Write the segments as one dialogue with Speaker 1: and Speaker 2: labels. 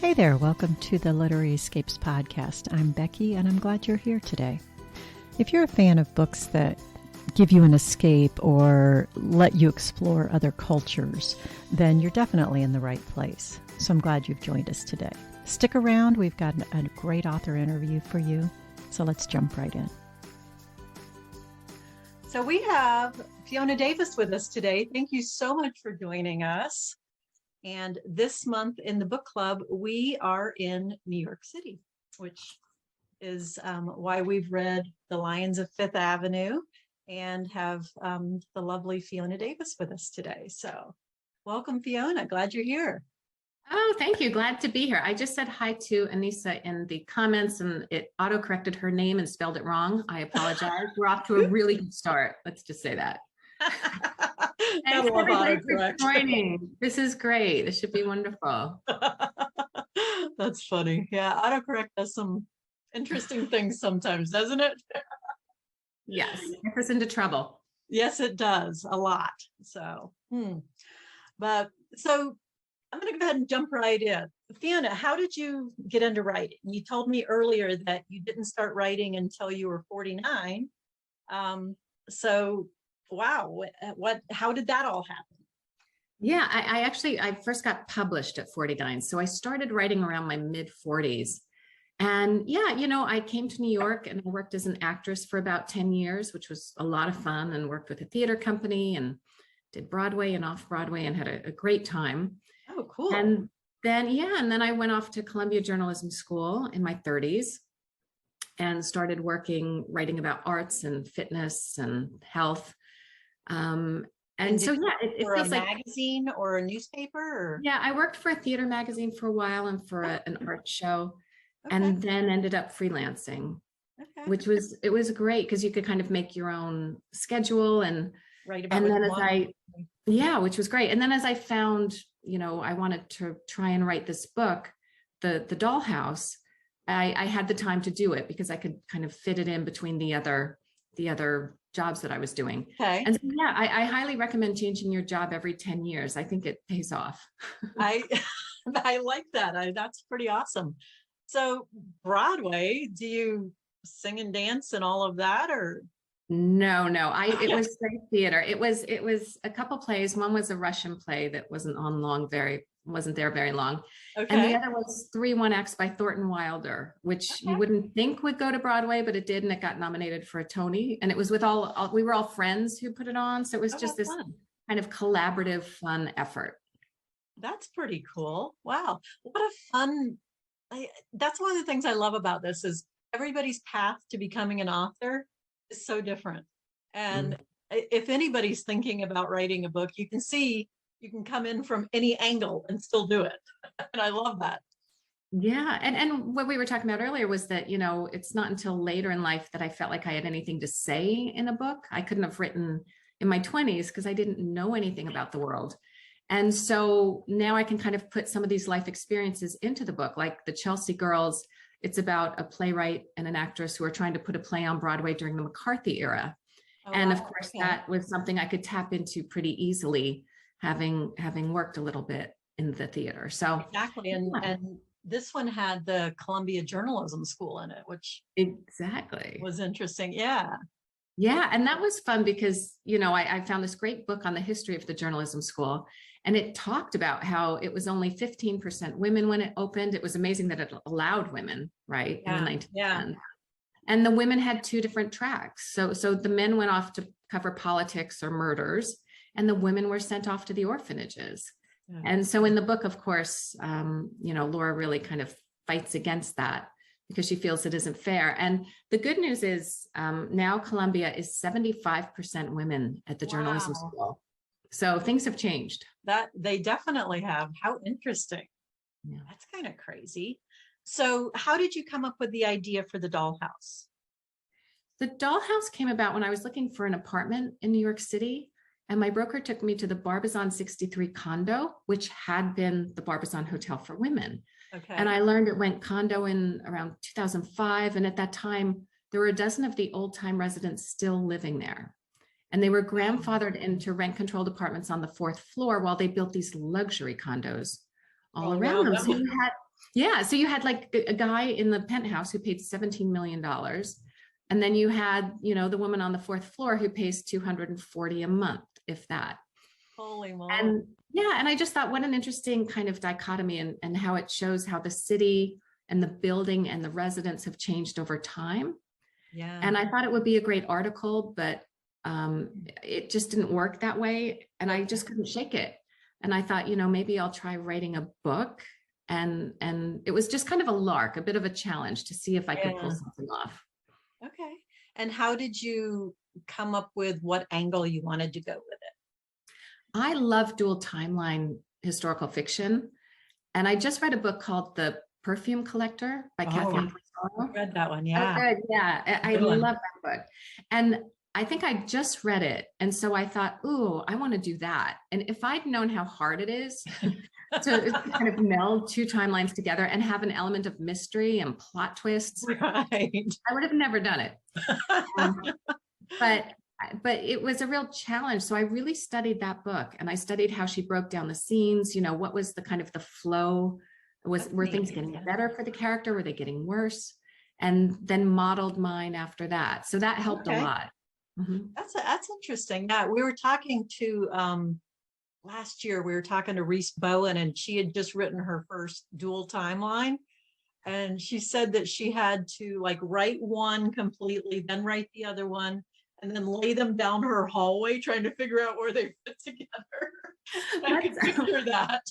Speaker 1: Hey there, welcome to the Literary Escapes podcast. I'm Becky, and I'm glad you're here today. If you're a fan of books that give you an escape or let you explore other cultures, then you're definitely in the right place. So I'm glad you've joined us today. Stick around, we've got a great author interview for you, so let's jump right in. So we have Fiona Davis with us today. Thank you so much for joining us. And this month in the book club, we are in New York City, which is why we've read The Lions of Fifth Avenue and have the lovely Fiona Davis with us today. So welcome, Fiona. Glad you're here.
Speaker 2: Oh, thank you. Glad to be here. I just said hi to Anissa in the comments and it auto-corrected her name and spelled it wrong. I apologize. We're off to a really good start. Let's just say that. Thanks everybody for joining. This is great. This should be wonderful.
Speaker 1: That's funny. Yeah, autocorrect does some interesting things sometimes, doesn't it?
Speaker 2: Yes, gets us into trouble.
Speaker 1: Yes, it does a lot. So, but so I'm going to go ahead and jump right in. Fiona, how did you get into writing? You told me earlier that you didn't start writing until you were 49. So, wow, how did that all happen?
Speaker 2: Yeah, I first got published at 49. So I started writing around my mid 40s. And yeah, I came to New York and I worked as an actress for about 10 years, which was a lot of fun, and worked with a theater company and did Broadway and off Broadway and had a great time.
Speaker 1: Oh, cool.
Speaker 2: And then I went off to Columbia Journalism School in my 30s and started writing about arts and fitness and health. And so, yeah, it feels like
Speaker 1: a magazine or a newspaper? Or?
Speaker 2: Yeah, I worked for a theater magazine for a while and for an art show, and then ended up freelancing, which was great because you could kind of make your own schedule and
Speaker 1: write about
Speaker 2: which was great. And then as I found, I wanted to try and write this book, the Dollhouse, I had the time to do it because I could kind of fit it in between the other jobs that I was doing.
Speaker 1: Okay.
Speaker 2: And so, yeah, I highly recommend changing your job every 10 years. I think it pays off.
Speaker 1: I like that. That's pretty awesome. So Broadway, do you sing and dance and all of that, or?
Speaker 2: No, it was straight theater. It was a couple plays. One was a Russian play that wasn't there very long. Okay. And the other was 3-1 Acts by Thornton Wilder, which you wouldn't think would go to Broadway, but it did, and it got nominated for a Tony. And it was with we were all friends who put it on. So it was just this kind of collaborative, fun effort.
Speaker 1: That's pretty cool. Wow. What a fun, that's one of the things I love about this is everybody's path to becoming an author is so different. And if anybody's thinking about writing a book, you can see you can come in from any angle and still do it. And I love that.
Speaker 2: Yeah. And what we were talking about earlier was that, it's not until later in life that I felt like I had anything to say in a book. I couldn't have written in my 20s because I didn't know anything about the world. And so now I can kind of put some of these life experiences into the book, like the Chelsea Girls. It's about a playwright and an actress who are trying to put a play on Broadway during the McCarthy era. And of course, that was something I could tap into pretty easily, having worked a little bit in the theater. So
Speaker 1: exactly. And this one had the Columbia Journalism School in it, which was interesting. Yeah.
Speaker 2: Yeah. And that was fun because, I found this great book on the history of the journalism school, and it talked about how it was only 15% women when it opened. It was amazing that it allowed women, right?
Speaker 1: Yeah.
Speaker 2: In the 1910s. Yeah. And the women had 2 different tracks. So the men went off to cover politics or murders, and the women were sent off to the orphanages. Yeah. And so in the book, of course, Laura really kind of fights against that because she feels it isn't fair. And the good news is now Columbia is 75% women at the journalism school. So things have changed.
Speaker 1: That they definitely have. How interesting. Yeah. That's kind of crazy. So how did you come up with the idea for the Dollhouse?
Speaker 2: The Dollhouse came about when I was looking for an apartment in New York City. And my broker took me to the Barbizon 63 condo, which had been the Barbizon Hotel for women. Okay. And I learned it went condo in around 2005. And at that time, there were a dozen of the old-time residents still living there. And they were grandfathered into rent-controlled apartments on the 4th floor while they built these luxury condos all around them. So Yeah. So you had like a guy in the penthouse who paid $17 million. And then you had, the woman on the fourth floor who pays $240 a month, if that.
Speaker 1: Holy moly.
Speaker 2: And yeah, and I just thought what an interesting kind of dichotomy and how it shows how the city and the building and the residents have changed over time.
Speaker 1: Yeah.
Speaker 2: And I thought it would be a great article, but it just didn't work that way. And I just couldn't shake it. And I thought, maybe I'll try writing a book. And it was just kind of a lark, a bit of a challenge to see if I could pull something off.
Speaker 1: Okay. And how did you come up with what angle you wanted to go with it?
Speaker 2: I love dual timeline historical fiction. And I just read a book called The Perfume Collector by Kathleen
Speaker 1: I read that one.
Speaker 2: Oh,
Speaker 1: Yeah.
Speaker 2: good. Yeah. I love that book. And I think I just read it. And so I thought, ooh, I want to do that. And if I'd known how hard it is to kind of meld two timelines together and have an element of mystery and plot twists,
Speaker 1: Right.
Speaker 2: I would have never done it. But it was a real challenge. So I really studied that book, and I studied how she broke down the scenes, what was the kind of the flow, were things getting better for the character? Were they getting worse? And then modeled mine after that. So that helped a lot. Mm-hmm.
Speaker 1: That's interesting. Yeah, we were talking to last year, we were talking to Reese Bowen, and she had just written her first dual timeline. And she said that she had to like write one completely, then write the other one, and then lay them down her hallway trying to figure out where they fit together. I could picture that.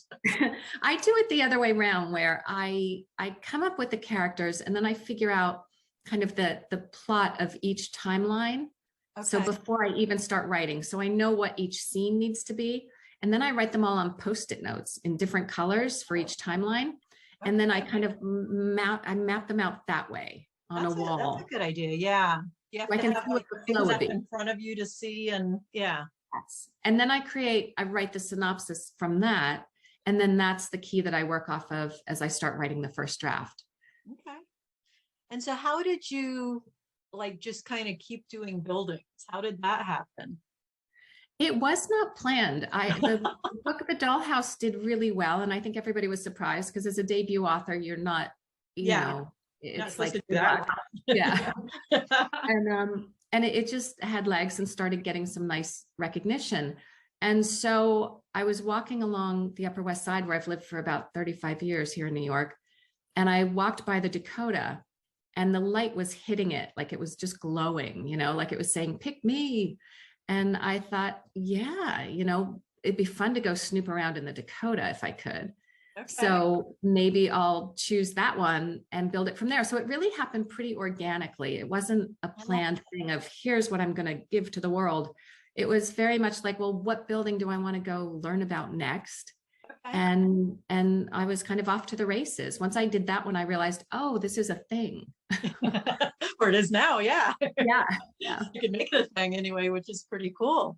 Speaker 2: I do it the other way around, where I come up with the characters and then I figure out kind of the plot of each timeline. Okay. So before I even start writing, so I know what each scene needs to be. And then I write them all on Post-it notes in different colors for each timeline. Okay. And then I kind of map them out that way on a wall.
Speaker 1: That's a good idea. Yeah. You have to have like things up in front of you to see, and yeah.
Speaker 2: Yes. And then I write the synopsis from that. And then that's the key that I work off of as I start writing the first draft.
Speaker 1: Okay. And so how did you like just kind of keep doing buildings? How did that happen?
Speaker 2: It was not planned. The book The Dollhouse did really well. And I think everybody was surprised because as a debut author, you're not, you know, it's like, yeah. And it just had legs and started getting some nice recognition. And so I was walking along the Upper West Side, where I've lived for about 35 years here in New York. And I walked by the Dakota, and the light was hitting it like it was just glowing, like it was saying, pick me. And I thought, yeah, it'd be fun to go snoop around in the Dakota if I could. Okay. So maybe I'll choose that one and build it from there. So it really happened pretty organically. It wasn't a planned thing of here's what I'm going to give to the world. It was very much like, well, what building do I want to go learn about next? Okay. And I was kind of off to the races. Once I did that one, I realized, oh, this is a thing.
Speaker 1: Or it is now. Yeah.
Speaker 2: Yeah.
Speaker 1: You can make it a thing anyway, which is pretty cool.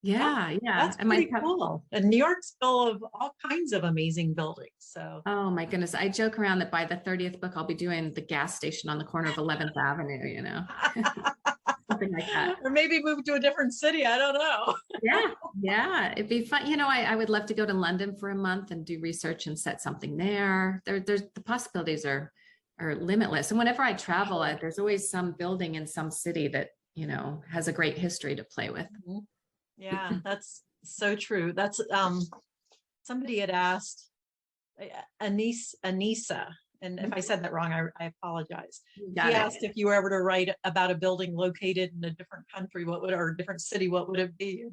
Speaker 2: Yeah.
Speaker 1: That's pretty cool. And New York's full of all kinds of amazing buildings. So.
Speaker 2: Oh my goodness. I joke around that by the 30th book, I'll be doing the gas station on the corner of 11th Avenue, something like that.
Speaker 1: Or maybe move to a different city. I don't know.
Speaker 2: Yeah. It'd be fun. I would love to go to London for a month and do research and set something there. There's the possibilities are limitless. And whenever I travel, there's always some building in some city that, has a great history to play with.
Speaker 1: Mm-hmm. Yeah, that's so true. That's somebody had asked Anissa, and if I said that wrong, I apologize. She asked if you were ever to write about a building located in a different country, or a different city, what would it be?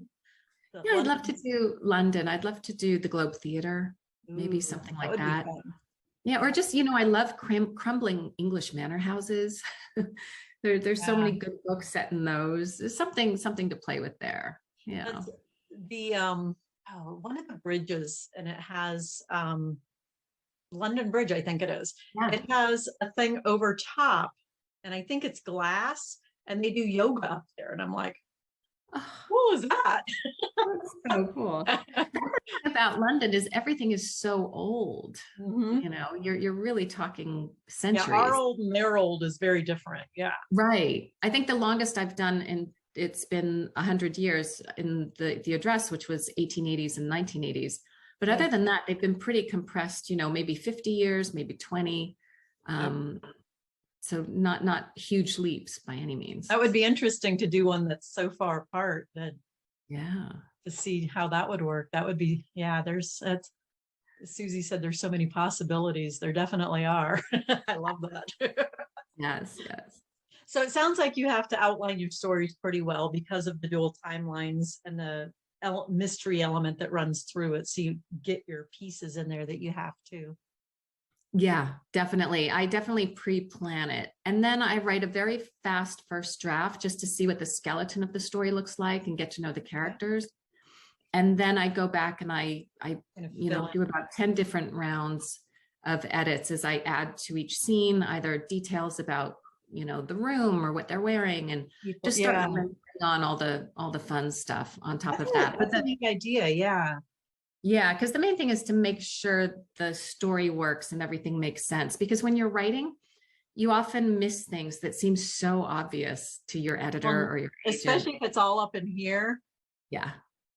Speaker 2: Yeah, I'd love to do London. I'd love to do the Globe Theater, maybe something like that. Yeah, or just, I love crumbling English manor houses. There's so many good books set in those. There's something to play with there. Yeah.
Speaker 1: That's the one of the bridges, and it has London Bridge, I think it is. Yeah. It has a thing over top, and I think it's glass, and they do yoga up there, and I'm like, what was that?
Speaker 2: That's so cool. The thing about London is everything is so old. Mm-hmm. You're really talking centuries.
Speaker 1: Yeah, our old and their old is very different. Yeah.
Speaker 2: Right. I think the longest I've done it's been 100 years in the address, which was 1880s and 1980s. But other than that, they've been pretty compressed, maybe 50 years, maybe 20. So not huge leaps by any means.
Speaker 1: That would be interesting to do one that's so far apart that
Speaker 2: Yeah.
Speaker 1: to see how that would work. That would be, yeah, that's Susie said there's so many possibilities. There definitely are. I love that.
Speaker 2: Yes, yes.
Speaker 1: So it sounds like you have to outline your stories pretty well because of the dual timelines and the mystery element that runs through it. So you get your pieces in there that you have to.
Speaker 2: Yeah, definitely. I definitely pre-plan it. And then I write a very fast first draft just to see what the skeleton of the story looks like and get to know the characters. And then I go back and I do about 10 different rounds of edits as I add to each scene, either details about, the room or what they're wearing, and just start on all the fun stuff on top of that.
Speaker 1: That's a neat idea. Yeah.
Speaker 2: Yeah, because the main thing is to make sure the story works and everything makes sense. Because when you're writing, you often miss things that seem so obvious to your editor or your agent.
Speaker 1: Especially if it's all up in here.
Speaker 2: Yeah.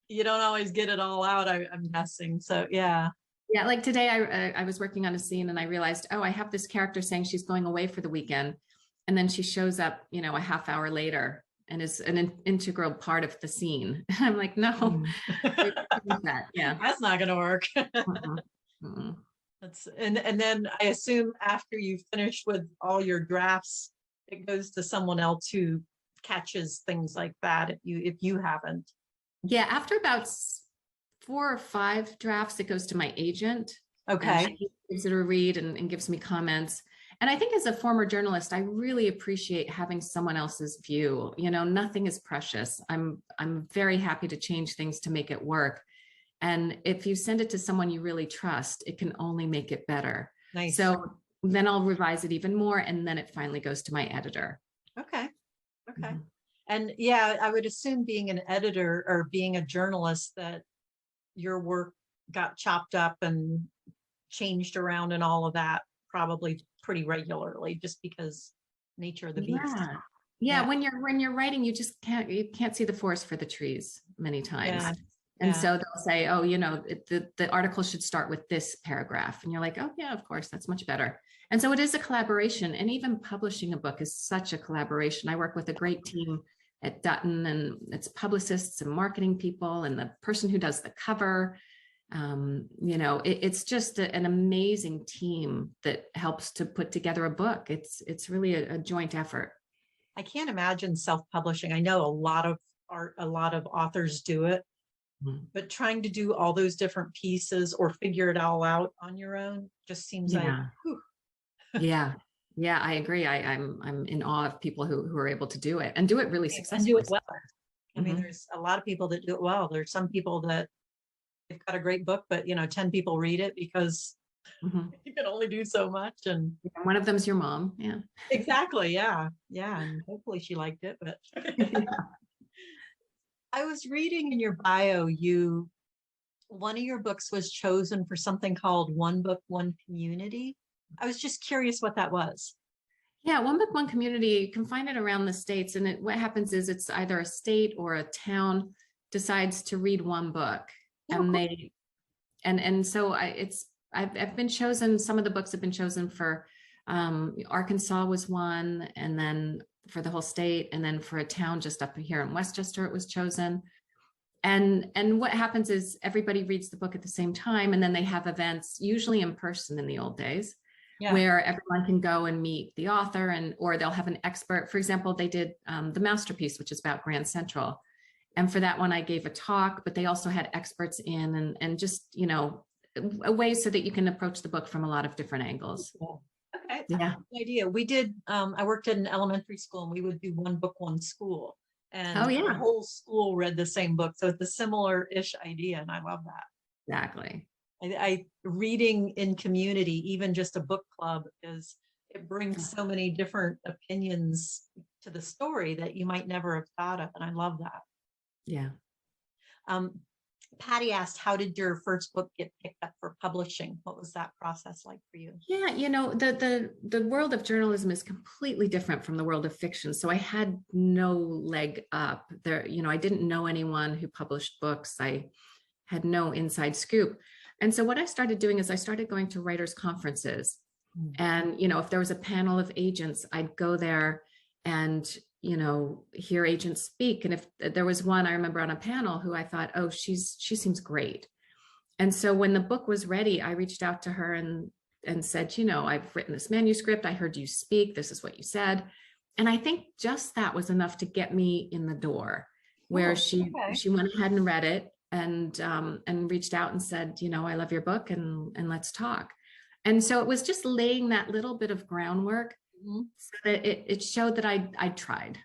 Speaker 1: You don't always get it all out, I'm guessing. So, yeah.
Speaker 2: Yeah, like today I was working on a scene and I realized, I have this character saying she's going away for the weekend. And then she shows up, a half hour later and is an integral part of the scene. I'm like, no, yeah,
Speaker 1: that's not going to work. And then I assume after you finish with all your drafts, it goes to someone else who catches things like that if you haven't.
Speaker 2: Yeah, after about 4 or 5 drafts, it goes to my agent.
Speaker 1: Okay.
Speaker 2: She gives it a read and gives me comments. And I think as a former journalist, I really appreciate having someone else's view. Nothing is precious. I'm very happy to change things to make it work. And if you send it to someone you really trust, it can only make it better.
Speaker 1: Nice.
Speaker 2: So then I'll revise it even more. And then it finally goes to my editor.
Speaker 1: Okay. And yeah, I would assume being an editor or being a journalist that your work got chopped up and changed around and all of that probably pretty regularly, just because nature of the beast.
Speaker 2: Yeah. When you're writing, you just can't see the forest for the trees many times. And so they'll say, the article should start with this paragraph. And you're like, oh yeah, of course, that's much better. And so it is a collaboration, and even publishing a book is such a collaboration. I work with a great team at Dutton, and it's publicists and marketing people and the person who does the cover. It's just an amazing team that helps to put together a book. It's really a joint effort.
Speaker 1: I can't imagine self-publishing. I know a lot of authors do it, but trying to do all those different pieces or figure it all out on your own just seems like, whew.
Speaker 2: Yeah, I agree. I'm in awe of people who are able to do it and do it really successfully.
Speaker 1: And do it well. I mean, there's a lot of people that do it well. There's some people that they've got a great book, but 10 people read it because you can only do so much. And
Speaker 2: one of them's your mom. Yeah,
Speaker 1: exactly. Yeah. And hopefully she liked it. But I was reading in your bio, one of your books was chosen for something called One Book, One Community. I was just curious what that was.
Speaker 2: Yeah, One Book, One Community, you can find it around the states. And what happens is it's either a state or a town decides to read one book. And so I've been chosen. Some of the books have been chosen for Arkansas was one, and then for the whole state, and then for a town just up here in Westchester, it was chosen. And what happens is everybody reads the book at the same time, and then they have events, usually in person in the old days, where everyone can go and meet the author, or they'll have an expert. For example, they did The Masterpiece, which is about Grand Central. And for that one, I gave a talk, but they also had experts in and just, a way so that you can approach the book from a lot of different angles.
Speaker 1: Okay. Yeah. Good idea. We did, I worked at an elementary school, and we would do One Book, One School. And the whole school read the same book. So it's a similar-ish idea. And I love that.
Speaker 2: Exactly.
Speaker 1: I reading in community, even just a book club, it brings so many different opinions to the story that you might never have thought of. And I love that.
Speaker 2: Yeah.
Speaker 1: Patty asked, how did your first book get picked up for publishing? What was that process like for you?
Speaker 2: Yeah, the world of journalism is completely different from the world of fiction. So I had no leg up there. I didn't know anyone who published books. I had no inside scoop. And so what I started doing is I started going to writers' conferences.
Speaker 1: Mm.
Speaker 2: And, if there was a panel of agents, I'd go there and, hear agents speak. And if there was one, I remember on a panel who I thought, oh, she seems great. And so when the book was ready, I reached out to her and said, I've written this manuscript. I heard you speak. This is what you said. And I think just that was enough to get me in the door, where she went ahead and read it and reached out and said, I love your book and let's talk. And so it was just laying that little bit of groundwork so that it showed that I tried,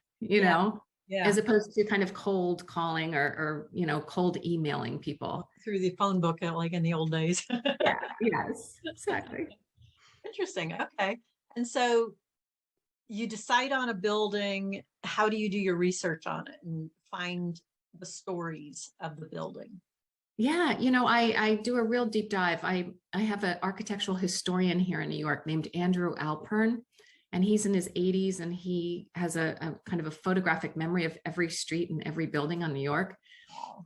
Speaker 2: as opposed to kind of cold calling or cold emailing people.
Speaker 1: Through the phone book, like in the old days.
Speaker 2: Yeah, yes, exactly.
Speaker 1: Interesting. Okay. And so you decide on a building. How do you do your research on it and find the stories of the building?
Speaker 2: Yeah, I do a real deep dive. I have an architectural historian here in New York named Andrew Alpern, and he's in his 80s, and he has a kind of a photographic memory of every street and every building on New York.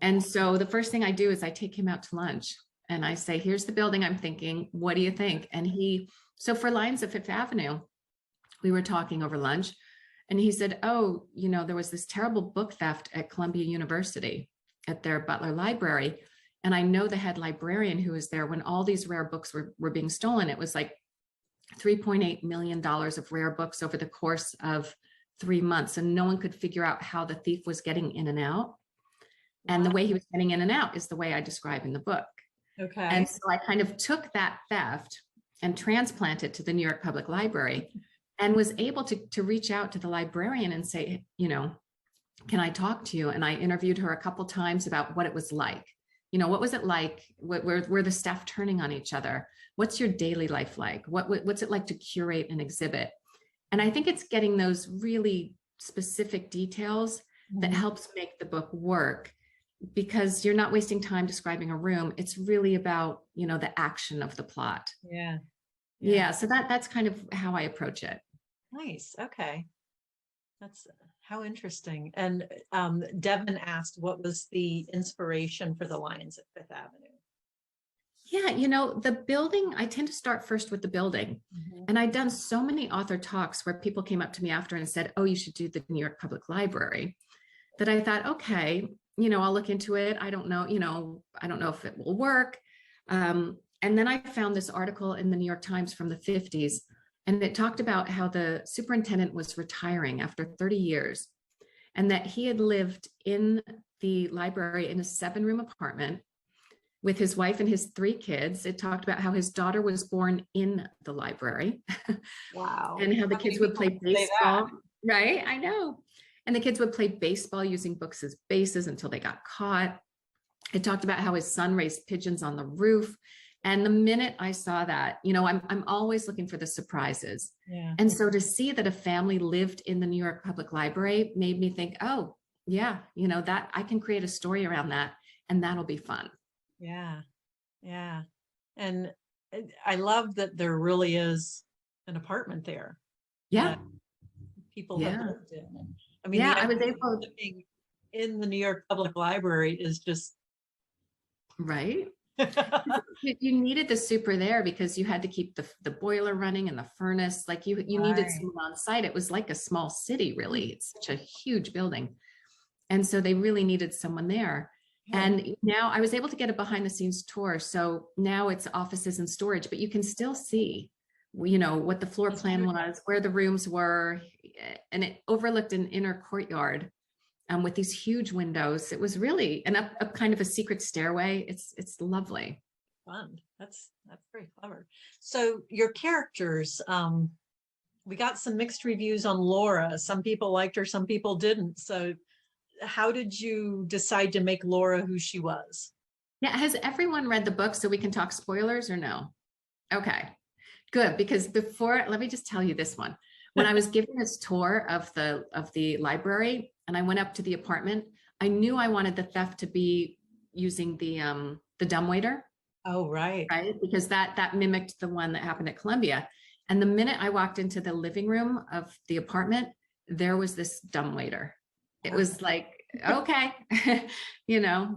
Speaker 2: And so the first thing I do is I take him out to lunch and I say, here's the building I'm thinking. What do you think? And so for Lions of Fifth Avenue, we were talking over lunch, and he said, oh, there was this terrible book theft at Columbia University at their Butler Library. And I know the head librarian who was there when all these rare books were being stolen. It was like $3.8 million of rare books over the course of 3 months. And no one could figure out how the thief was getting in and out. And the way he was getting in and out is the way I describe in the book.
Speaker 1: Okay.
Speaker 2: And so I kind of took that theft and transplanted to the New York Public Library and was able to reach out to the librarian and say, can I talk to you? And I interviewed her a couple times about what it was like. What was it like? Were the staff turning on each other? What's your daily life like? What's it like to curate an exhibit? And I think it's getting those really specific details that helps make the book work, because you're not wasting time describing a room. It's really about, the action of the plot. Yeah. So that's kind of how I approach it.
Speaker 1: Nice. Okay. That's how interesting. And Devin asked, what was the inspiration for the Lions at Fifth Avenue?
Speaker 2: Yeah, the building, I tend to start first with the building. And I'd done so many author talks where people came up to me after and said, oh, you should do the New York Public Library, that I thought, okay, I'll look into it. I don't know if it will work. And then I found this article in the New York Times from the 50s, and it talked about how the superintendent was retiring after 30 years, and that he had lived in the library in a 7-room apartment with his wife and his 3 kids. It talked about how his daughter was born in the library.
Speaker 1: Wow.
Speaker 2: And how the kids would play baseball. Right? I know. And the kids would play baseball using books as bases until they got caught. It talked about how his son raised pigeons on the roof. And the minute I saw that, I'm always looking for the surprises.
Speaker 1: Yeah.
Speaker 2: And so to see that a family lived in the New York Public Library made me think, oh, yeah, that I can create a story around that, and that'll be fun.
Speaker 1: Yeah. Yeah. And I love that there really is an apartment there.
Speaker 2: Yeah.
Speaker 1: People have lived in. I
Speaker 2: mean, I was able
Speaker 1: living in the New York Public Library is just
Speaker 2: right. You needed the super there because you had to keep the boiler running and the furnace. Like you needed someone on site. It was like a small city, really. It's such a huge building. And so they really needed someone there. Yeah. And now I was able to get a behind the scenes tour. So now it's offices and storage, but you can still see, what the floor plan was, where the rooms were, and it overlooked an inner courtyard with these huge windows. It was really up kind of a secret stairway. It's lovely.
Speaker 1: Fun. That's very clever. So your characters, we got some mixed reviews on Laura. Some people liked her, some people didn't. So how did you decide to make Laura who she was?
Speaker 2: Yeah. Has everyone read the book so we can talk spoilers or no? Okay, good. Because let me just tell you this one. When I was giving this tour of the library and I went up to the apartment, I knew I wanted the theft to be using the dumbwaiter.
Speaker 1: Oh, right.
Speaker 2: Right. Because that mimicked the one that happened at Columbia. And the minute I walked into the living room of the apartment, there was this dumbwaiter. It was like, okay,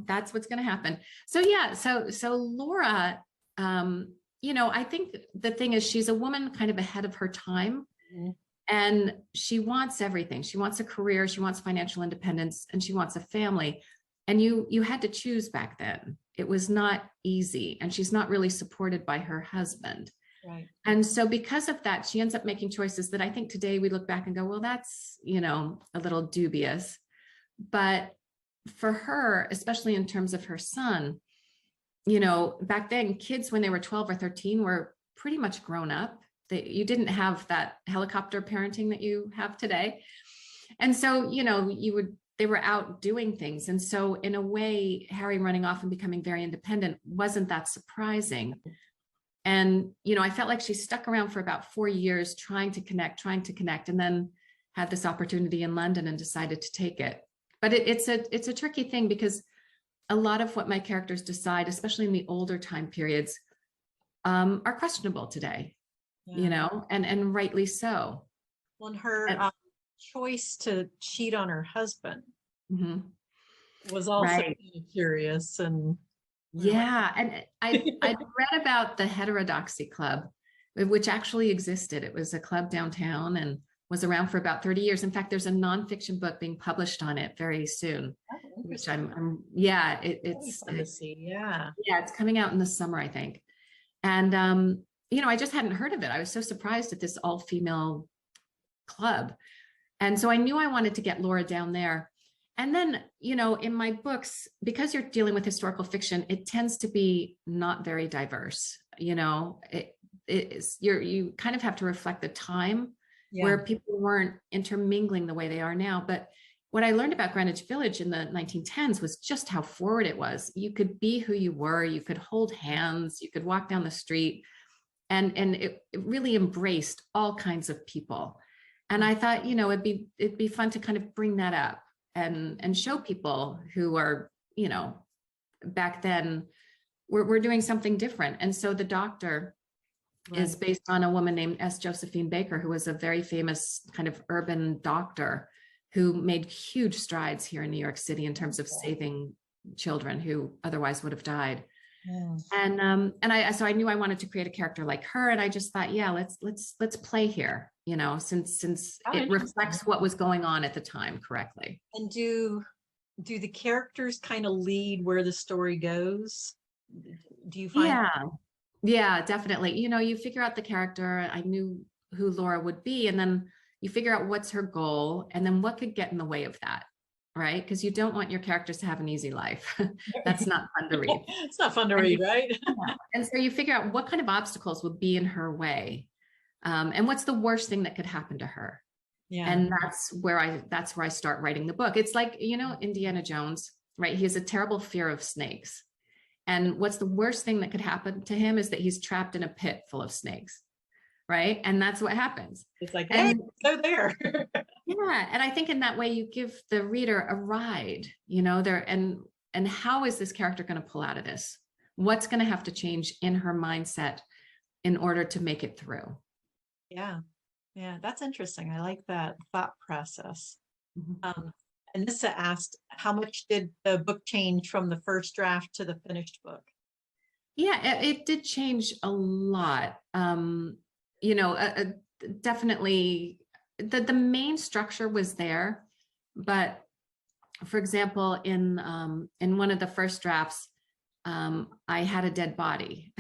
Speaker 2: that's what's going to happen. So yeah, so Laura, I think the thing is she's a woman kind of ahead of her time.
Speaker 1: Mhm.
Speaker 2: And she wants everything. She wants a career, she wants financial independence, and she wants a family. And you had to choose back then. It was not easy. And she's not really supported by her husband.
Speaker 1: Right.
Speaker 2: And so because of that, she ends up making choices that I think today we look back and go, well, that's, a little dubious. But for her, especially in terms of her son, back then, kids when they were 12 or 13 were pretty much grown up. You didn't have that helicopter parenting that you have today. And so, they were out doing things. And so in a way, Harry running off and becoming very independent wasn't that surprising. And, I felt like she stuck around for about 4 years trying to connect, and then had this opportunity in London and decided to take it. But it's a tricky thing because a lot of what my characters decide, especially in the older time periods, are questionable today, and rightly so.
Speaker 1: Well, and her choice to cheat on her husband was also
Speaker 2: right.
Speaker 1: kind of curious. And
Speaker 2: yeah, and I'd read about the Heterodoxy Club, which actually existed. It was a club downtown and was around for about 30 years. In fact, there's a nonfiction book being published on it very soon, which it's
Speaker 1: fun to see. Yeah.
Speaker 2: Yeah, it's coming out in the summer, I think. And I just hadn't heard of it. I was so surprised at this all-female club. And so I knew I wanted to get Laura down there. And then, in my books, because you're dealing with historical fiction, it tends to be not very diverse. You kind of have to reflect the time where people weren't intermingling the way they are now. But what I learned about Greenwich Village in the 1910s was just how forward it was. You could be who you were, you could hold hands, you could walk down the street, and it really embraced all kinds of people. And I thought, it'd be fun to kind of bring that up and show people who are, back then we're doing something different. And so The Doctor is based on a woman named S. Josephine Baker, who was a very famous kind of urban doctor who made huge strides here in New York City in terms of saving children who otherwise would have died. And so I knew I wanted to create a character like her, and I just thought, let's play here, since it reflects what was going on at the time correctly.
Speaker 1: And do the characters kind of lead where the story goes? Do you find?
Speaker 2: Yeah, definitely. You figure out the character. I knew who Laura would be, and then you figure out what's her goal, and then what could get in the way of that. Right? Because you don't want your characters to have an easy life. That's not fun to read.
Speaker 1: It's not fun to read, right?
Speaker 2: And so you figure out what kind of obstacles would be in her way. And what's the worst thing that could happen to her. Yeah. And that's where I start writing the book. It's like, Indiana Jones, right? He has a terrible fear of snakes. And what's the worst thing that could happen to him is that he's trapped in a pit full of snakes. Right. And that's what happens.
Speaker 1: It's like, hey, go there.
Speaker 2: Yeah. And I think in that way, you give the reader a ride, there, and how is this character going to pull out of this? What's going to have to change in her mindset in order to make it through?
Speaker 1: Yeah. Yeah. That's interesting. I like that thought process. Anissa asked, how much did the book change from the first draft to the finished book?
Speaker 2: Yeah, it did change a lot. Definitely the main structure was there, but for example, in one of the first drafts, I had a dead body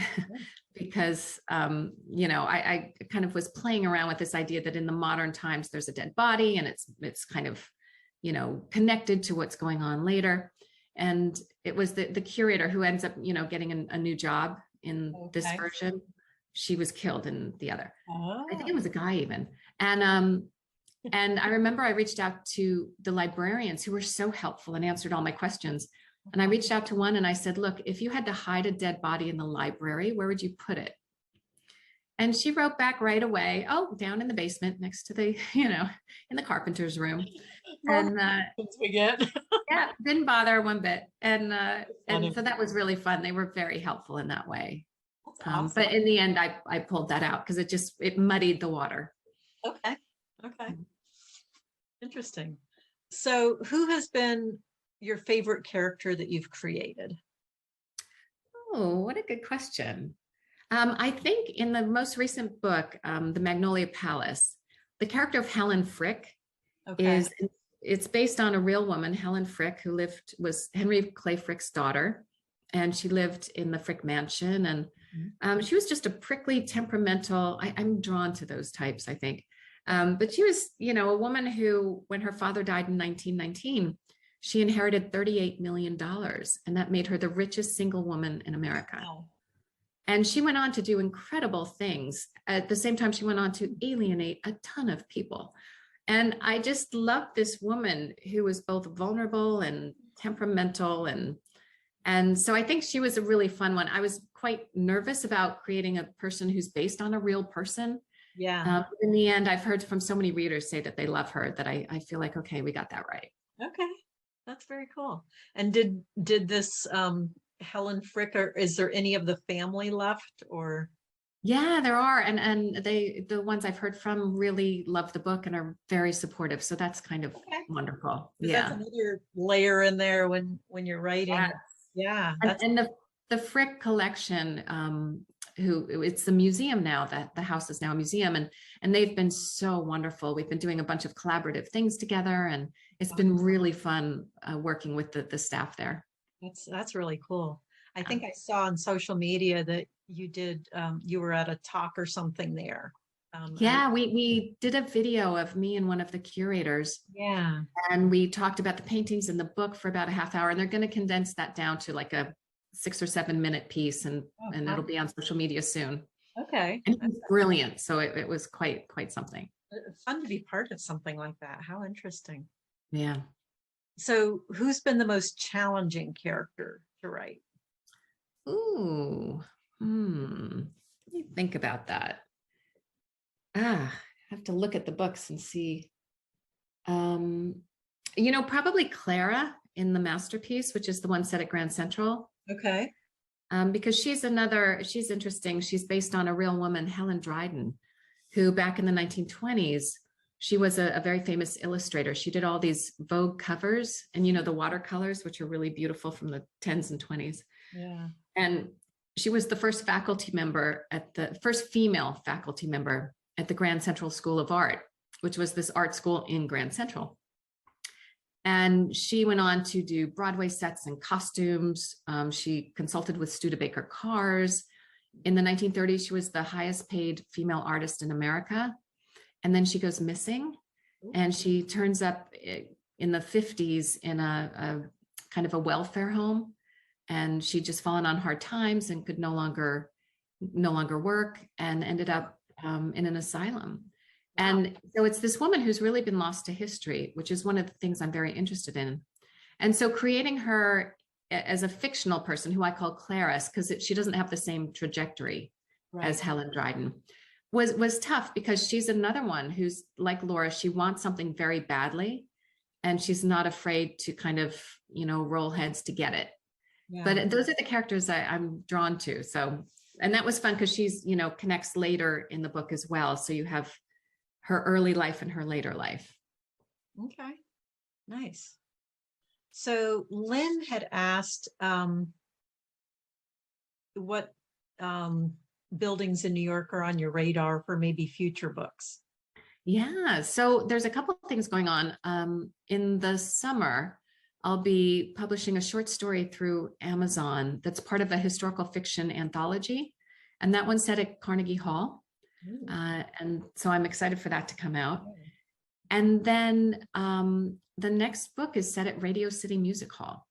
Speaker 2: because I kind of was playing around with this idea that in the modern times there's a dead body and it's kind of connected to what's going on later. And it was the curator who ends up getting a new job in this version. She was killed in the other. I think it was a guy even. And I remember I reached out to the librarians who were so helpful and answered all my questions. And I reached out to one and I said, look, if you had to hide a dead body in the library, where would you put it? And she wrote back right away, oh, down in the basement next to the, in the carpenter's room. And
Speaker 1: we get.
Speaker 2: Yeah, didn't bother one bit. And so that was really fun. They were very helpful in that way. Awesome. But in the end, I pulled that out because it muddied the water.
Speaker 1: Okay. Interesting. So who has been your favorite character that you've created?
Speaker 2: Oh, what a good question. I think in the most recent book, The Magnolia Palace, the character of Helen Frick
Speaker 1: Okay.
Speaker 2: is, it's based on a real woman, Helen Frick, who was Henry Clay Frick's daughter. And she lived in the Frick mansion. And she was just a prickly, temperamental, I'm drawn to those types, I think. But she was, a woman who, when her father died in 1919, she inherited $38 million. And that made her the richest single woman in America.
Speaker 1: Wow.
Speaker 2: And she went on to do incredible things. At the same time, she went on to alienate a ton of people. And I just loved this woman who was both vulnerable and temperamental. And so I think she was a really fun one. I was quite nervous about creating a person who's based on a real person.
Speaker 1: Yeah.
Speaker 2: In the end, I've heard from so many readers say that they love her that I feel like, okay, we got that right.
Speaker 1: Okay. That's very cool. And did this Helen Frick, or is there any of the family left, or?
Speaker 2: Yeah, there are. And the ones I've heard from really love the book and are very supportive. So that's kind of
Speaker 1: Okay.
Speaker 2: wonderful.
Speaker 1: That's
Speaker 2: Yeah.
Speaker 1: another layer in there when you're writing.
Speaker 2: Yes.
Speaker 1: Yeah.
Speaker 2: And the Frick collection, it's the museum now, that the house is now a museum, and they've been so wonderful. We've been doing a bunch of collaborative things together, and it's been really fun working with the staff there.
Speaker 1: That's really cool. I think I saw on social media that you were at a talk or something there.
Speaker 2: Yeah, we did a video of me and one of the curators.
Speaker 1: Yeah.
Speaker 2: And we talked about the paintings in the book for about a half hour, and they're going to condense that down to like a 6 or 7 minute piece, and it'll be on social media soon.
Speaker 1: Okay.
Speaker 2: And it's brilliant. So it was quite something.
Speaker 1: Fun to be part of something like that. How interesting.
Speaker 2: Yeah.
Speaker 1: So who's been the most challenging character to write?
Speaker 2: Ooh. Let me think about that. I have to look at the books and see. Probably Clara in The Masterpiece, which is the one set at Grand Central.
Speaker 1: Okay.
Speaker 2: Because she's interesting. She's based on a real woman, Helen Dryden, who back in the 1920s, she was a very famous illustrator. She did all these Vogue covers and, the watercolors, which are really beautiful from the 10s and 20s.
Speaker 1: Yeah.
Speaker 2: And she was the first first female faculty member at the Grand Central School of Art, which was this art school in Grand Central. And she went on to do Broadway sets and costumes. She consulted with Studebaker cars. In the 1930s, she was the highest paid female artist in America. And then she goes missing, and she turns up in the 50s in a kind of a welfare home. And she'd just fallen on hard times and could no longer work, and ended up in an asylum. And so it's this woman who's really been lost to history, which is one of the things I'm very interested in. And so creating her as a fictional person, who I call Clarice, because she doesn't have the same trajectory as Helen Dryden, was tough, because she's another one who's like Laura. She wants something very badly, and she's not afraid to kind of, roll heads to get it. Yeah. But those are the characters I'm drawn to. So, and that was fun because she's, connects later in the book as well. So you have her early life and her later life.
Speaker 1: Okay, nice. So Lynn had asked what buildings in New York are on your radar for maybe future books.
Speaker 2: Yeah, so there's a couple of things going on. In the summer, I'll be publishing a short story through Amazon that's part of a historical fiction anthology, and that one's set at Carnegie Hall. And so I'm excited for that to come out. And then the next book is set at Radio City Music Hall.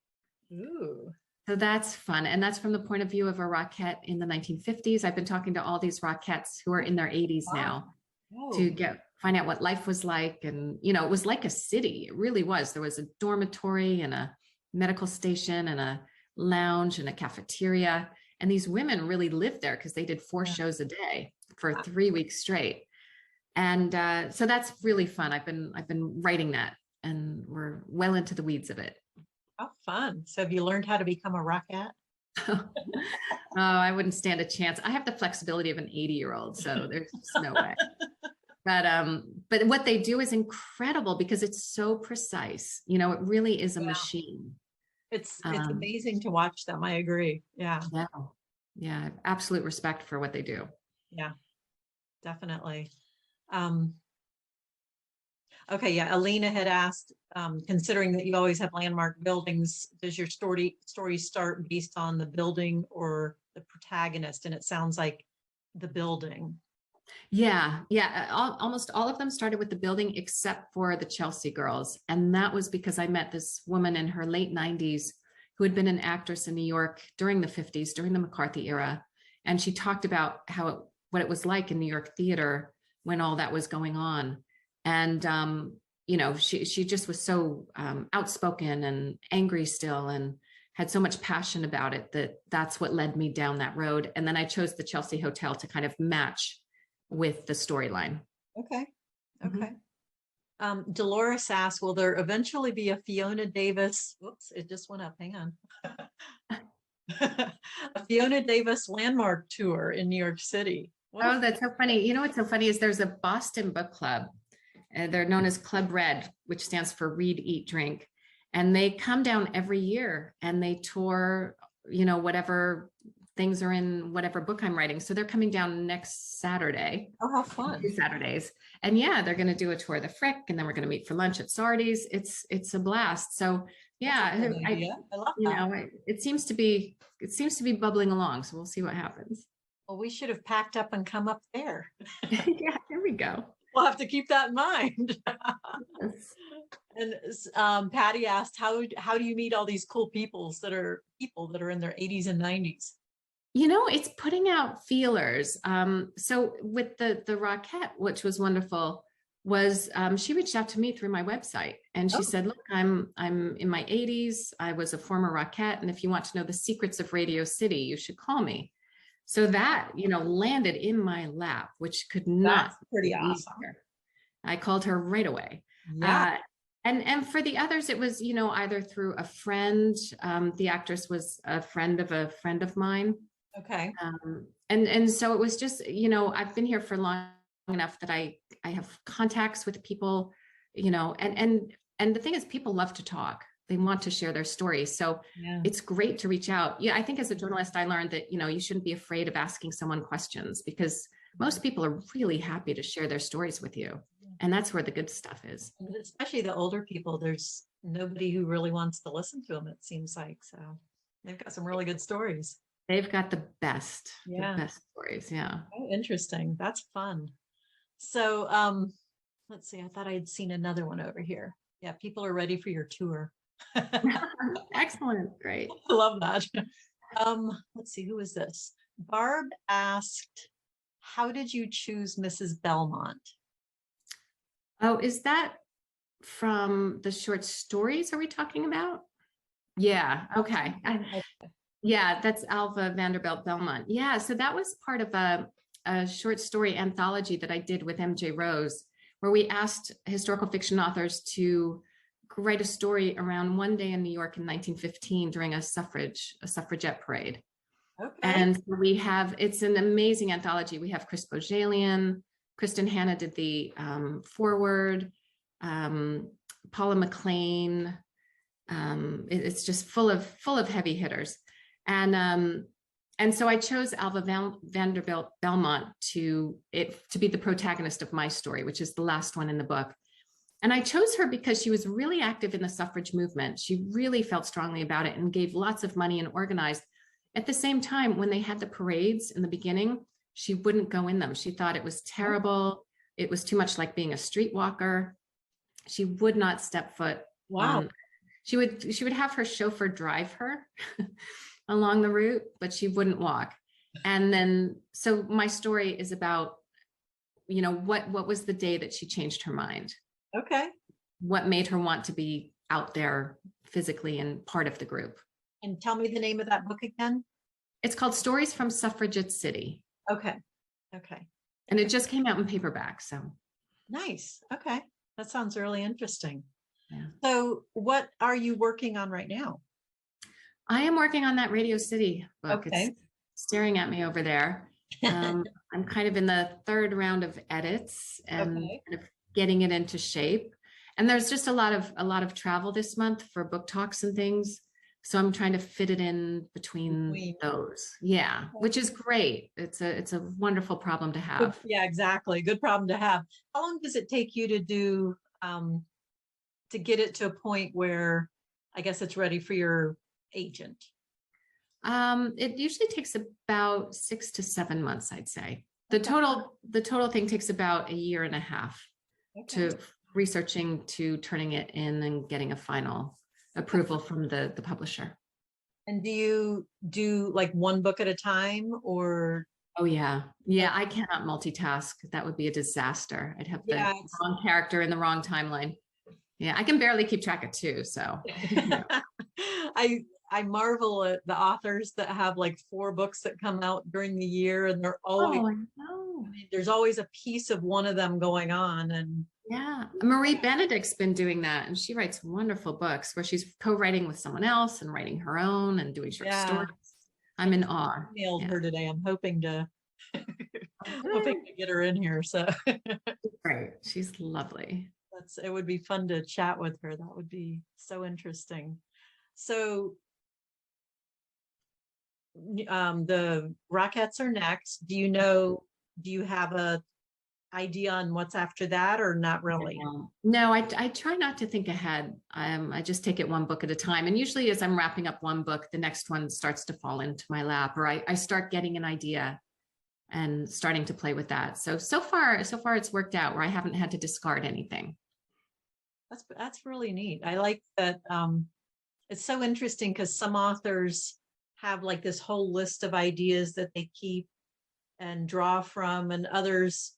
Speaker 2: Ooh. So that's fun. And that's from the point of view of a Rockette in the 1950s. I've been talking to all these Rockettes who are in their 80s now to find out what life was like. And, it was like a city. It really was. There was a dormitory and a medical station and a lounge and a cafeteria. And these women really lived there because they did 4 shows a day for 3 weeks straight. And so that's really fun. I've been writing that, and we're well into the weeds of it.
Speaker 1: How fun. So have you learned how to become a Rockette?
Speaker 2: Oh, I wouldn't stand a chance. I have the flexibility of an 80-year-old, so there's just no way. But what they do is incredible because it's so precise. You know, it really is a
Speaker 1: Yeah.
Speaker 2: machine.
Speaker 1: It's
Speaker 2: Um,
Speaker 1: amazing to watch them. I agree. Yeah.
Speaker 2: yeah. Yeah. Absolute respect for what they do.
Speaker 1: Yeah, definitely. Um, okay, yeah. Alina had asked, considering that you always have landmark buildings, does your story start based on the building or the protagonist? And it sounds like the building.
Speaker 2: Yeah, yeah. Almost all of them started with the building except for the Chelsea girls. And that was because I met this woman in her late 90s who had been an actress in New York during the 50s, during the McCarthy era. And she talked about what it was like in New York theater when all that was going on. And, you know, she just was so outspoken and angry still and had so much passion about it that's what led me down that road. And then I chose the Chelsea Hotel to kind of match with the storyline.
Speaker 1: Okay.
Speaker 2: Mhm.
Speaker 1: Okay. Dolores asked, will there eventually be a Fiona Davis? Whoops, it just went up. Hang on. A Fiona Davis landmark tour in New York City.
Speaker 2: Oh, that's so funny. You know what's so funny is there's a Boston book club, and they're known as Club Red, which stands for Read, Eat, Drink. And they come down every year and they tour, you know, whatever things are in whatever book I'm writing. So they're coming down next Saturday.
Speaker 1: Oh, how fun.
Speaker 2: 2 Saturdays. And yeah, they're going to do a tour of the Frick, and then we're going to meet for lunch at Sardi's. It's a blast. So yeah,
Speaker 1: That's a good idea. I love
Speaker 2: you
Speaker 1: that.
Speaker 2: know, it seems to be bubbling along. So we'll see what happens.
Speaker 1: Well, we should have packed up and come up there.
Speaker 2: Yeah, there we go.
Speaker 1: We'll have to keep that in mind.
Speaker 2: Yes.
Speaker 1: And Patty asked, how do you meet all these cool people that are in their 80s and 90s?
Speaker 2: You know, it's putting out feelers. So with the Rockette, which was wonderful, was she reached out to me through my website and she
Speaker 1: Oh.
Speaker 2: said, look, I'm in my 80s. I was a former Rockette. And if you want to know the secrets of Radio City, you should call me. So that, you know, landed in my lap, which could not
Speaker 1: That's pretty
Speaker 2: be
Speaker 1: awesome.
Speaker 2: easier. I called her right away.
Speaker 1: Yeah.
Speaker 2: And for the others, it was, you know, either through a friend. The actress was a friend of mine.
Speaker 1: Okay.
Speaker 2: And so it was just, you know, I've been here for long enough that I have contacts with people, you know, and the thing is, people love to talk. They want to share their stories. So
Speaker 1: Yeah.
Speaker 2: it's great to reach out. Yeah, I think as a journalist, I learned that, you know, you shouldn't be afraid of asking someone questions because most people are really happy to share their stories with you. And that's where the good stuff is.
Speaker 1: And especially the older people, there's nobody who really wants to listen to them, it seems like. So they've got some really good stories.
Speaker 2: They've got the best stories. Yeah.
Speaker 1: Oh, interesting. That's fun. So let's see, I thought I had seen another one over here. Yeah, people are ready for your tour.
Speaker 2: Excellent. Great.
Speaker 1: I love that. Let's see, who is this? Barb asked, how did you choose Mrs. Belmont?
Speaker 2: Oh, is that from the short stories are we talking about? Yeah. Okay. Yeah, that's Alva Vanderbilt Belmont. Yeah, so that was part of a short story anthology that I did with MJ Rose, where we asked historical fiction authors to write a story around one day in New York in 1915 during a suffragette parade.
Speaker 1: Okay.
Speaker 2: And it's an amazing anthology. We have Chris Bojalian, Kristen Hanna did the foreword, Paula McLean. It's just full of heavy hitters. And so I chose Alva Vanderbilt Belmont to be the protagonist of my story, which is the last one in the book. And I chose her because she was really active in the suffrage movement. She really felt strongly about it and gave lots of money and organized. At the same time, when they had the parades in the beginning, she wouldn't go in them. She thought it was terrible. It was too much like being a streetwalker. She would not step foot.
Speaker 1: Wow.
Speaker 2: She would have her chauffeur drive her along the route, but she wouldn't walk. And then, so my story is about, you know, what was the day that she changed her mind?
Speaker 1: Okay.
Speaker 2: What made her want to be out there physically and part of the group?
Speaker 1: And tell me the name of that book again.
Speaker 2: It's called Stories from Suffragette City.
Speaker 1: Okay. Okay.
Speaker 2: And it just came out in paperback. So
Speaker 1: nice. Okay. That sounds really interesting.
Speaker 2: Yeah.
Speaker 1: So what are you working on right now?
Speaker 2: I am working on that Radio City book.
Speaker 1: Okay.
Speaker 2: It's staring at me over there. I'm kind of in the third round of edits and
Speaker 1: Okay.
Speaker 2: kind of getting it into shape. And there's just a lot of travel this month for book talks and things. So I'm trying to fit it in between
Speaker 1: Between.
Speaker 2: those. Yeah, which is great. It's a wonderful problem to have.
Speaker 1: Yeah, exactly. Good problem to have. How long does it take you to do to get it to a point where I guess it's ready for your agent?
Speaker 2: It usually takes about 6 to 7 months, I'd say. The
Speaker 1: Okay.
Speaker 2: total thing takes about a year and a half
Speaker 1: Okay.
Speaker 2: to researching to turning it in and getting a final approval from the publisher.
Speaker 1: And do you do like one book at a time or?
Speaker 2: Oh yeah. Yeah, I cannot multitask. That would be a disaster. I'd have the
Speaker 1: Yeah.
Speaker 2: wrong character in the wrong timeline. Yeah, I can barely keep track of two. So yeah.
Speaker 1: I marvel at the authors that have like 4 books that come out during the year, and they're always,
Speaker 2: Oh, I know.
Speaker 1: there's always a piece of one of them going on. And
Speaker 2: Yeah. Marie Benedict's been doing that, and she writes wonderful books where she's co-writing with someone else and writing her own and doing short
Speaker 1: yeah,
Speaker 2: stories. I'm in awe.
Speaker 1: emailed
Speaker 2: Yeah.
Speaker 1: her today. I'm hoping to
Speaker 2: Good.
Speaker 1: get her in here. So
Speaker 2: Right. She's lovely.
Speaker 1: it would be fun to chat with her. That would be so interesting. So the Rockettes are next. Do you have a idea on what's after that, or not really?
Speaker 2: No, I try not to think ahead. I just take it one book at a time. And usually as I'm wrapping up one book, the next one starts to fall into my lap, or I start getting an idea and starting to play with that. So far it's worked out where I haven't had to discard anything.
Speaker 1: That's really neat. I like that. It's so interesting because some authors have like this whole list of ideas that they keep and draw from, and others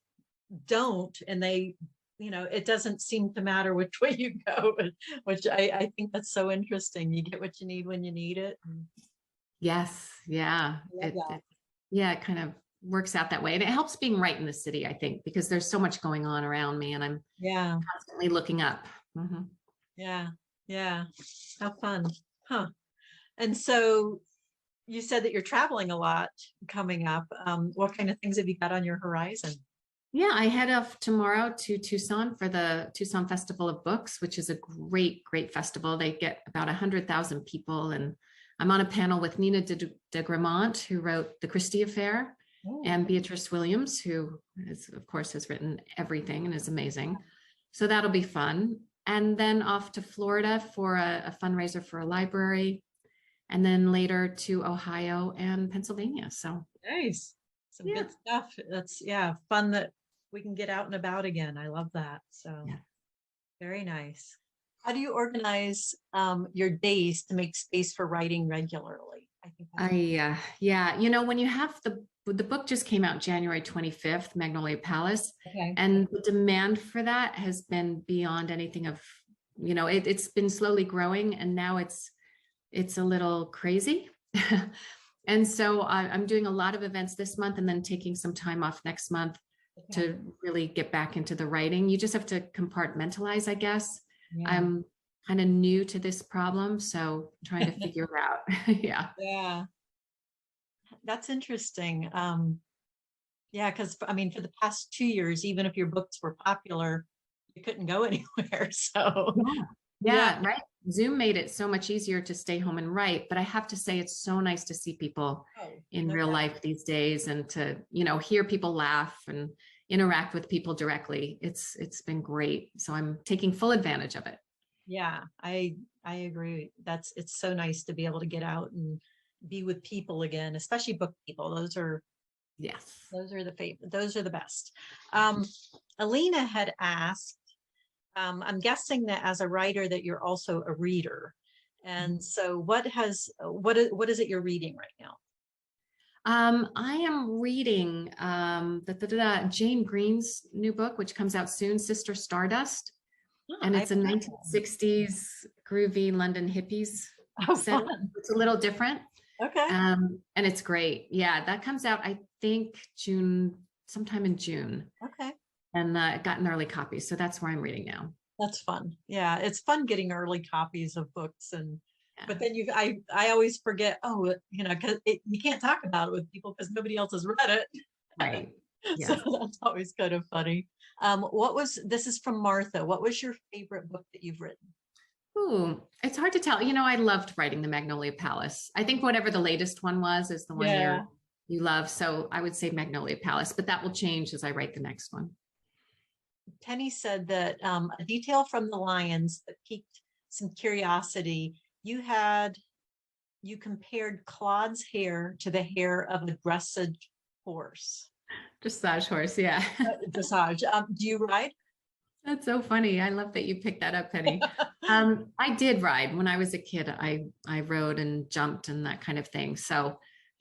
Speaker 1: don't, and they, it doesn't seem to matter which way you go, which I think that's so interesting. You get what you need when you need it.
Speaker 2: Yes. Yeah. Yeah, it kind of works out that way. And it helps being right in the city, I think, because there's so much going on around me and I'm
Speaker 1: Yeah.
Speaker 2: constantly looking up. Mm-hmm.
Speaker 1: Yeah. Yeah. How fun. Huh. And so you said that you're traveling a lot coming up. What kind of things have you got on your horizon?
Speaker 2: Yeah, I head off tomorrow to Tucson for the Tucson Festival of Books, which is a great festival. They get about 100,000 people. And I'm on a panel with Nina de Gramont, who wrote The Christie Affair, and Beatrice Williams, who is, of course, has written everything and is amazing. So that'll be fun. And then off to Florida for a fundraiser for a library. And then later to Ohio and Pennsylvania. So
Speaker 1: nice. Some good stuff. That's fun that we can get out and about again. I love that. So very nice. How do you organize your days to make space for writing regularly? I think
Speaker 2: when you have the book just came out January 25th, Magnolia Palace.
Speaker 1: Okay.
Speaker 2: And the demand for that has been beyond anything of, it's been slowly growing, and now it's a little crazy. And so I'm doing a lot of events this month and then taking some time off next month to really get back into the writing. You just have to compartmentalize, I guess. Yeah. I'm kind of new to this problem, so trying to figure it out.
Speaker 1: Yeah. That's interesting. Because for the past 2 years, even if your books were popular, you couldn't go anywhere. So
Speaker 2: yeah, right. Zoom made it so much easier to stay home and write, but I have to say it's so nice to see people in real life these days, and to, hear people laugh and interact with people directly. It's been great. So I'm taking full advantage of it. Yeah,
Speaker 1: I agree. It's so nice to be able to get out and be with people again, especially book people. Those are the favorite. Those are the best. Alina had asked, I'm guessing that as a writer that you're also a reader. And so what is it you're reading right now?
Speaker 2: I am reading Jane Green's new book, which comes out soon, Sister Stardust. And it's a 1960s groovy London hippies set. It's a little different.
Speaker 1: Okay.
Speaker 2: And it's great. Yeah, that comes out, I think, sometime in June.
Speaker 1: Okay.
Speaker 2: And it got an early copy. So that's where I'm reading now.
Speaker 1: That's fun. Yeah, it's fun getting early copies of books. And but then I always forget, oh, because you can't talk about it with people because nobody else has read it.
Speaker 2: Right.
Speaker 1: So
Speaker 2: Yeah.
Speaker 1: that's always kind of funny. This is from Martha. What was your favorite book that you've written?
Speaker 2: Ooh, it's hard to tell. I loved writing the Magnolia Palace. I think whatever the latest one was is the one
Speaker 1: Yeah.
Speaker 2: you love. So I would say Magnolia Palace, but that will change as I write the next one.
Speaker 1: Penny said that a detail from the lions that piqued some curiosity. You compared Claude's hair to the hair of a dressage horse.
Speaker 2: Dressage horse, yeah.
Speaker 1: Dressage. Do you ride?
Speaker 2: That's so funny. I love that you picked that up, Penny. I did ride when I was a kid. I rode and jumped and that kind of thing. So,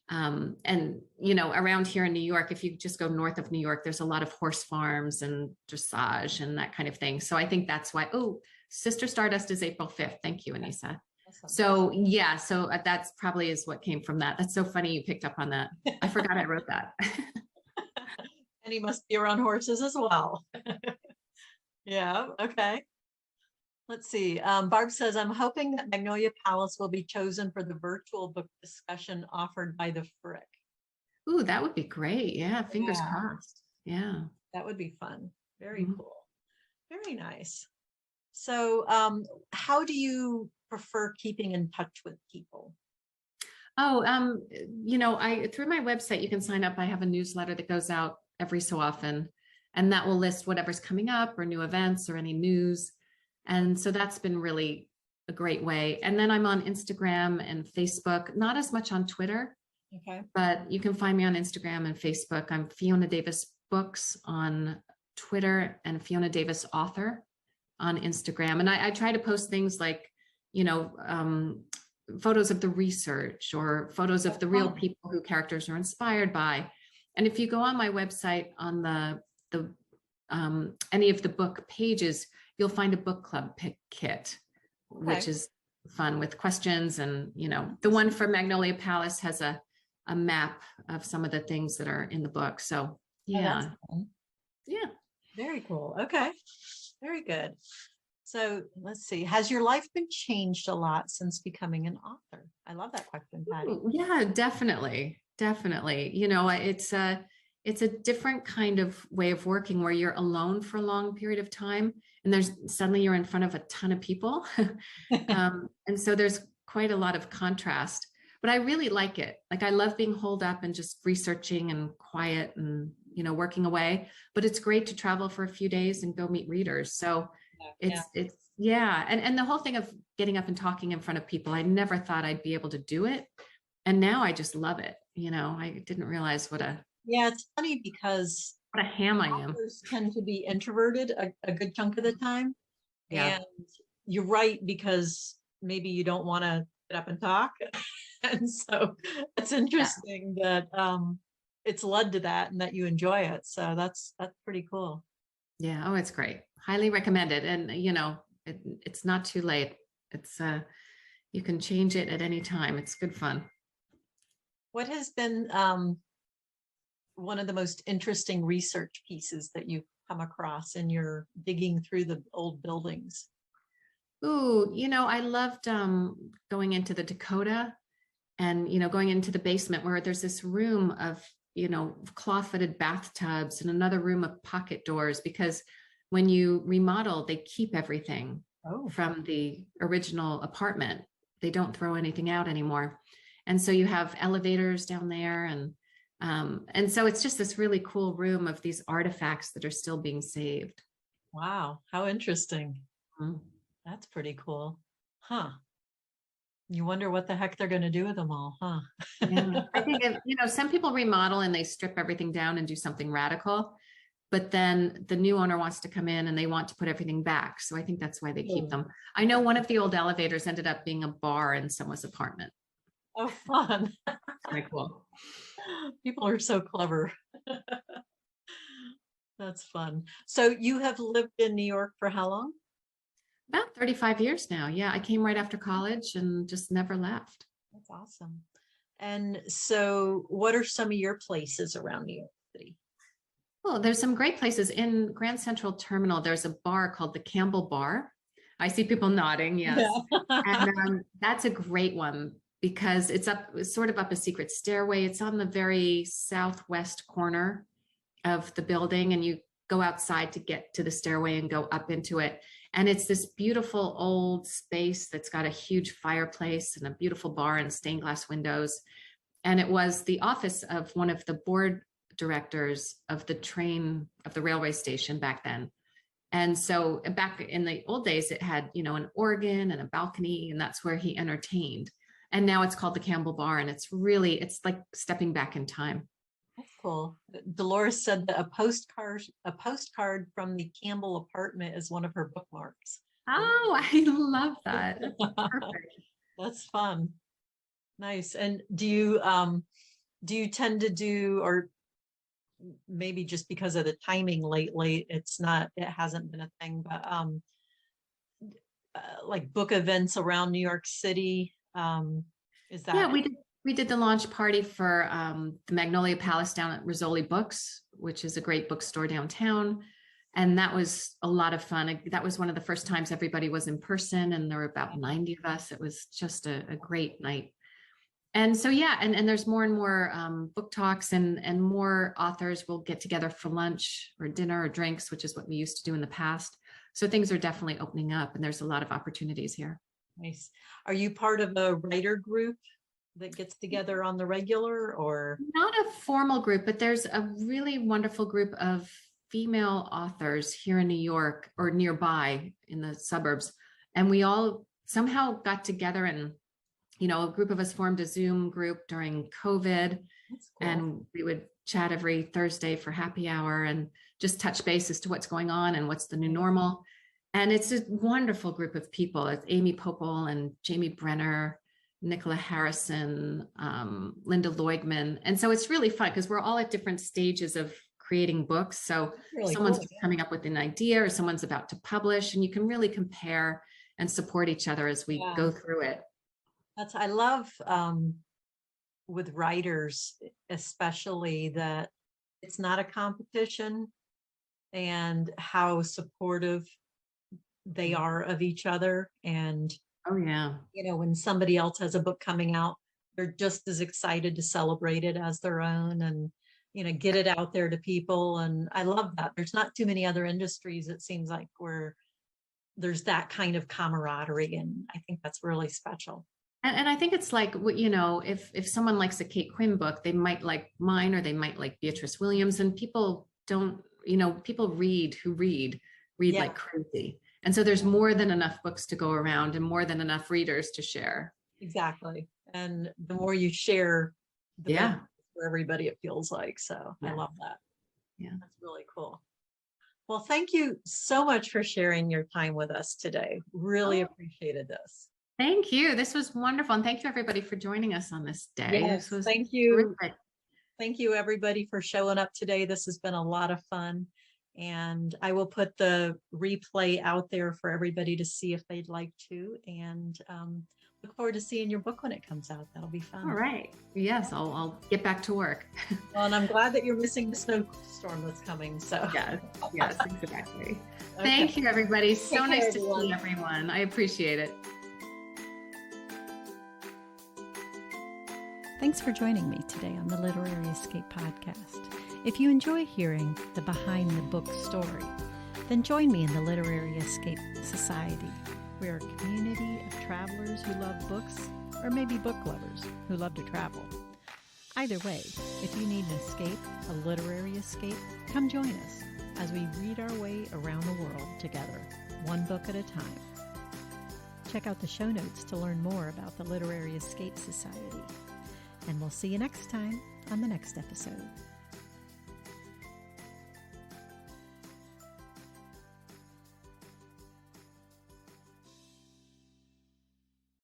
Speaker 2: and around here in New York, if you just go north of New York, there's a lot of horse farms and dressage and that kind of thing. So I think that's why. Oh, Sister Stardust is April 5th. Thank you, Anissa.
Speaker 1: Awesome.
Speaker 2: So yeah, so that's probably is what came from that. That's so funny you picked up on that. I forgot I wrote that.
Speaker 1: And he must be around horses as well. Yeah, okay. Let's see. Barb says, I'm hoping that Magnolia Palace will be chosen for the virtual book discussion offered by the Frick.
Speaker 2: Ooh, that would be great. Yeah, fingers
Speaker 1: Yeah.
Speaker 2: crossed. Yeah.
Speaker 1: That would be fun. Very
Speaker 2: Mhm.
Speaker 1: cool. Very nice. So how do you prefer keeping in touch with people?
Speaker 2: Oh, I through my website, you can sign up. I have a newsletter that goes out every so often, and that will list whatever's coming up or new events or any news. And so that's been really a great way. And then I'm on Instagram and Facebook, not as much on Twitter,
Speaker 1: Okay.
Speaker 2: but you can find me on Instagram and Facebook. I'm Fiona Davis Books on Twitter and Fiona Davis Author on Instagram. And I try to post things like, photos of the research or photos of the real people who characters are inspired by. And if you go on my website on the any of the book pages, you'll find a book club kit, which is fun with questions. And, the one for Magnolia Palace has a map of some of the things that are in the book. So yeah. Yeah.
Speaker 1: Very cool. Okay. Very good. So let's see. Has your life been changed a lot since becoming an author? I love that question, Patty.
Speaker 2: Ooh, yeah, definitely. Definitely. It's a different kind of way of working where you're alone for a long period of time and suddenly you're in front of a ton of people. And so there's quite a lot of contrast, but I really like it. Like I love being holed up and just researching and quiet and, working away, but it's great to travel for a few days and go meet readers. So it's and the whole thing of getting up and talking in front of people, I never thought I'd be able to do it, and now I just love it. I didn't realize
Speaker 1: it's funny because
Speaker 2: what a ham I am.
Speaker 1: authors tend to be introverted a good chunk of the time.
Speaker 2: Yeah.
Speaker 1: And you're right, because maybe you don't want to get up and talk. And so it's interesting that it's led to that and that you enjoy it. So that's pretty cool.
Speaker 2: Yeah. Oh, it's great. Highly recommended. And it's not too late. It's you can change it at any time. It's good fun.
Speaker 1: What has been one of the most interesting research pieces that you've come across in your digging through the old buildings?
Speaker 2: Ooh, I loved going into the Dakota and, going into the basement where there's this room of, cloth-footed bathtubs and another room of pocket doors, because when you remodel, they keep everything from the original apartment. They don't throw anything out anymore. And so you have elevators down there and so it's just this really cool room of these artifacts that are still being saved.
Speaker 1: Wow, how interesting.
Speaker 2: Mm-hmm.
Speaker 1: That's pretty cool. Huh. You wonder what the heck they're going to do with them all, huh?
Speaker 2: Yeah. I think, some people remodel and they strip everything down and do something radical, but then the new owner wants to come in and they want to put everything back. So I think that's why they keep them. I know one of the old elevators ended up being a bar in someone's apartment.
Speaker 1: Oh, fun.
Speaker 2: Very cool.
Speaker 1: People are so clever. That's fun. So you have lived in New York for how long?
Speaker 2: About 35 years now. Yeah, I came right after college and just never left.
Speaker 1: That's awesome. And so what are some of your places around New York City?
Speaker 2: Well, there's some great places in Grand Central Terminal. There's a bar called the Campbell Bar. I see people nodding. Yes.
Speaker 1: Yeah.
Speaker 2: And that's a great one because it's sort of up a secret stairway. It's on the very southwest corner of the building, and you go outside to get to the stairway and go up into it. And it's this beautiful old space that's got a huge fireplace and a beautiful bar and stained glass windows. And it was the office of one of the board directors of the railway station back then. And so back in the old days, it had, an organ and a balcony, and that's where he entertained. And now it's called the Campbell Bar, and it's like stepping back in time.
Speaker 1: That's cool. Dolores said that a postcard from the Campbell apartment is one of her bookmarks.
Speaker 2: Oh, I love that. That's perfect.
Speaker 1: That's fun. Nice. And do you tend to do, or maybe just because of the timing lately, it hasn't been a thing, but like book events around New York City? Is that?
Speaker 2: Yeah, we did the launch party for the Magnolia Palace down at Rizzoli Books, which is a great bookstore downtown. And that was a lot of fun. That was one of the first times everybody was in person, and there were about 90 of us. It was just a great night. And so, yeah, and there's more and more book talks, and more authors will get together for lunch or dinner or drinks, which is what we used to do in the past. So things are definitely opening up, and there's a lot of opportunities here.
Speaker 1: Nice. Are you part of a writer group that gets together on the regular, or?
Speaker 2: Not a formal group, but there's a really wonderful group of female authors here in New York or nearby in the suburbs. And we all somehow got together, and a group of us formed a Zoom group during COVID. That's cool. And we would chat every Thursday for happy hour and just touch base as to what's going on and what's the new normal. And it's a wonderful group of people. It's Amy Popel and Jamie Brenner, Nicola Harrison, Linda Leugman. And so it's really fun because we're all at different stages of creating books. So
Speaker 1: really
Speaker 2: someone's
Speaker 1: cool.
Speaker 2: coming up with an idea, or someone's about to publish, and you can really compare and support each other as we go through it.
Speaker 1: I love with writers, especially, that it's not a competition, and how supportive they are of each other. And
Speaker 2: oh yeah,
Speaker 1: when somebody else has a book coming out, they're just as excited to celebrate it as their own, and get it out there to people. And I love that. There's not too many other industries, it seems like, where there's that kind of camaraderie, and I think that's really special.
Speaker 2: And I think it's like, if someone likes a Kate Quinn book, they might like mine, or they might like Beatrice Williams. And people don't, people read like crazy. And so there's more than enough books to go around, and more than enough readers to share.
Speaker 1: Exactly. And the more you share, the better for everybody, it feels like. So I love that.
Speaker 2: Yeah.
Speaker 1: That's really cool. Well, thank you so much for sharing your time with us today. Really appreciated this.
Speaker 2: Thank you. This was wonderful. And thank you, everybody, for joining us on this day.
Speaker 1: Yes,
Speaker 2: this was
Speaker 1: thank you.
Speaker 2: terrific.
Speaker 1: Thank you, everybody, for showing up today. This has been a lot of fun. And I will put the replay out there for everybody to see if they'd like to. And look forward to seeing your book when it comes out. That'll be fun.
Speaker 2: All right. Yes, I'll get back to work.
Speaker 1: Well, and I'm glad that you're missing the snowstorm that's coming. So
Speaker 2: yes, exactly. Okay. Thank you, everybody. So nice to see everyone. I appreciate it.
Speaker 3: Thanks for joining me today on the Literary Escape podcast. If you enjoy hearing the behind the book story, then join me in the Literary Escape Society. We are a community of travelers who love books, or maybe book lovers who love to travel. Either way, if you need an escape, a literary escape, come join us as we read our way around the world together, one book at a time. Check out the show notes to learn more about the Literary Escape Society. And we'll see you next time on the next episode.